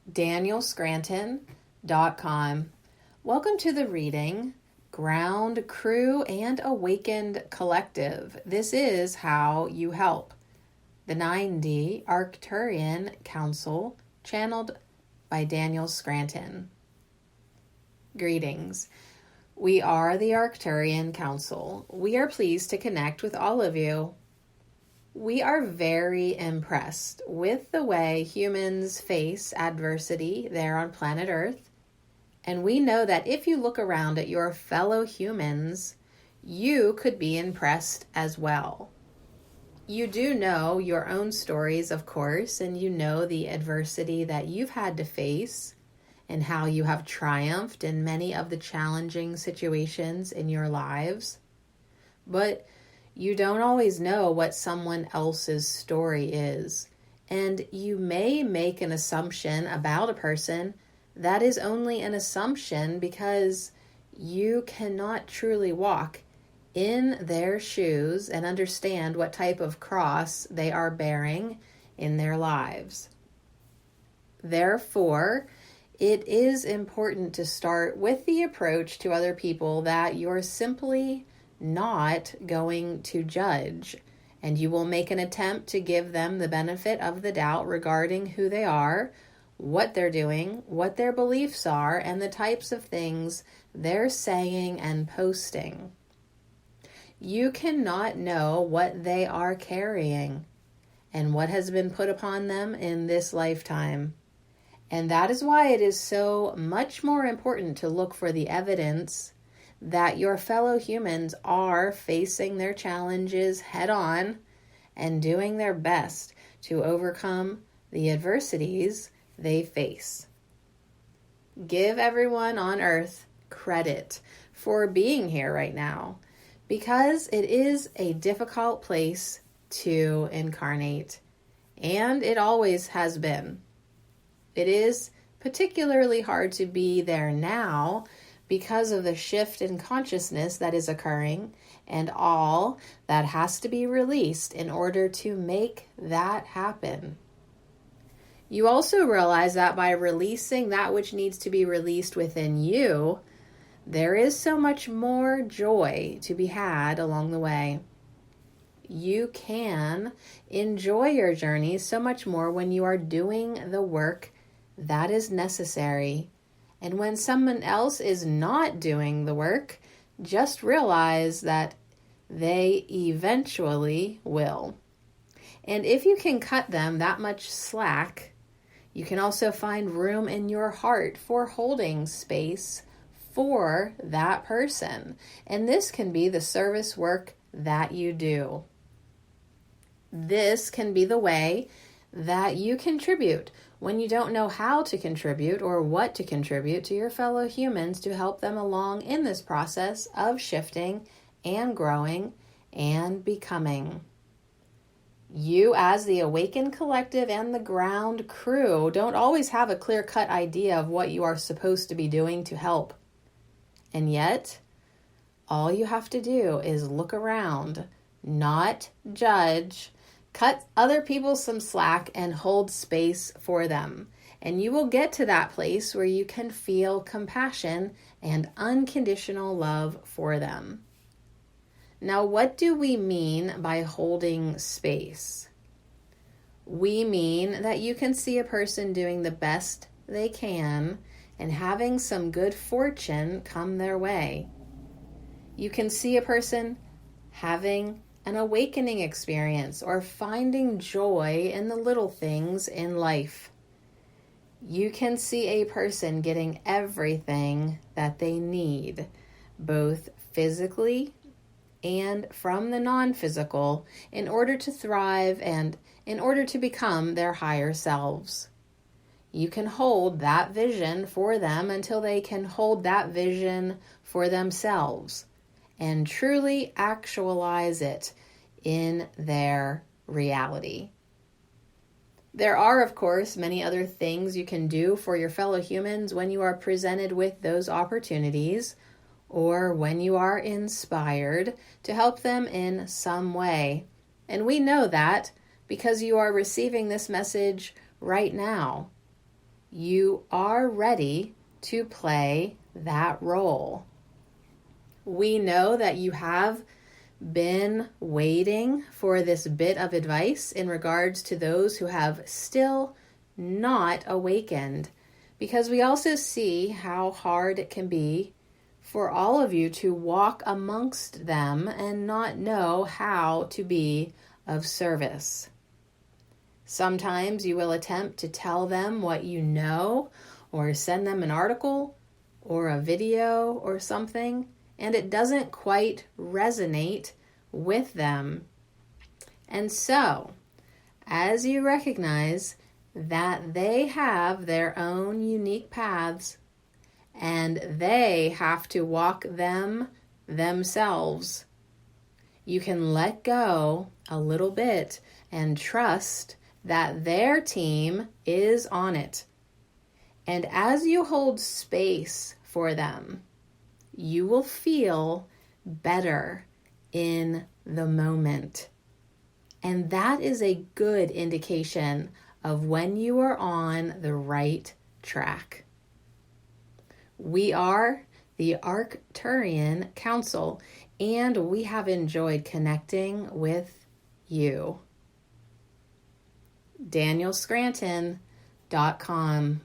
danielscranton.com. Welcome to the reading, Ground, Crew, and Awakened Collective. This is how you help. The 9D Arcturian Council, channeled by Daniel Scranton. Greetings. We are the Arcturian Council. We are pleased to connect with all of you. We are very impressed with the way humans face adversity there on planet Earth. And we know that if you look around at your fellow humans, you could be impressed as well. You do know your own stories, of course, and you know the adversity that you've had to face and how you have triumphed in many of the challenging situations in your lives. But you don't always know what someone else's story is, and you may make an assumption about a person that is only an assumption because you cannot truly walk in their shoes and understand what type of cross they are bearing in their lives. Therefore, it is important to start with the approach to other people that you're simply not going to judge, and you will make an attempt to give them the benefit of the doubt regarding who they are, what they're doing, what their beliefs are, and the types of things they're saying and posting. You cannot know what they are carrying and what has been put upon them in this lifetime. And that is why it is so much more important to look for the evidence that your fellow humans are facing their challenges head on and doing their best to overcome the adversities they face. Give everyone on Earth credit for being here right now, because it is a difficult place to incarnate, and it always has been. It is particularly hard to be there now because of the shift in consciousness that is occurring and all that has to be released in order to make that happen. You also realize that by releasing that which needs to be released within you, there is so much more joy to be had along the way. You can enjoy your journey so much more when you are doing the work that is necessary. And when someone else is not doing the work, just realize that they eventually will. And if you can cut them that much slack, you can also find room in your heart for holding space for that person. And this can be the service work that you do. This can be the way that you contribute when you don't know how to contribute or what to contribute to your fellow humans to help them along in this process of shifting and growing and becoming. You, as the Awakened Collective and the Ground Crew, don't always have a clear-cut idea of what you are supposed to be doing to help. And yet, all you have to do is look around, not judge, cut other people some slack, and hold space for them. And you will get to that place where you can feel compassion and unconditional love for them. Now, what do we mean by holding space? We mean that you can see a person doing the best they can and having some good fortune come their way. You can see a person having an awakening experience or finding joy in the little things in life. You can see a person getting everything that they need, both physically and from the non-physical, in order to thrive and in order to become their higher selves. You can hold that vision for them until they can hold that vision for themselves and truly actualize it in their reality. There are, of course, many other things you can do for your fellow humans when you are presented with those opportunities or when you are inspired to help them in some way. And we know that because you are receiving this message right now. you are ready to play that role. We know that you have been waiting for this bit of advice in regards to those who have still not awakened, because we also see how hard it can be for all of you to walk amongst them and not know how to be of service. Sometimes you will attempt to tell them what you know, or send them an article or a video or something, and it doesn't quite resonate with them. And so, as you recognize that they have their own unique paths and they have to walk them themselves, you can let go a little bit and trust that their team is on it. And as you hold space for them, you will feel better in the moment. And that is a good indication of when you are on the right track. We are the Arcturian Council, and we have enjoyed connecting with you. DanielScranton.com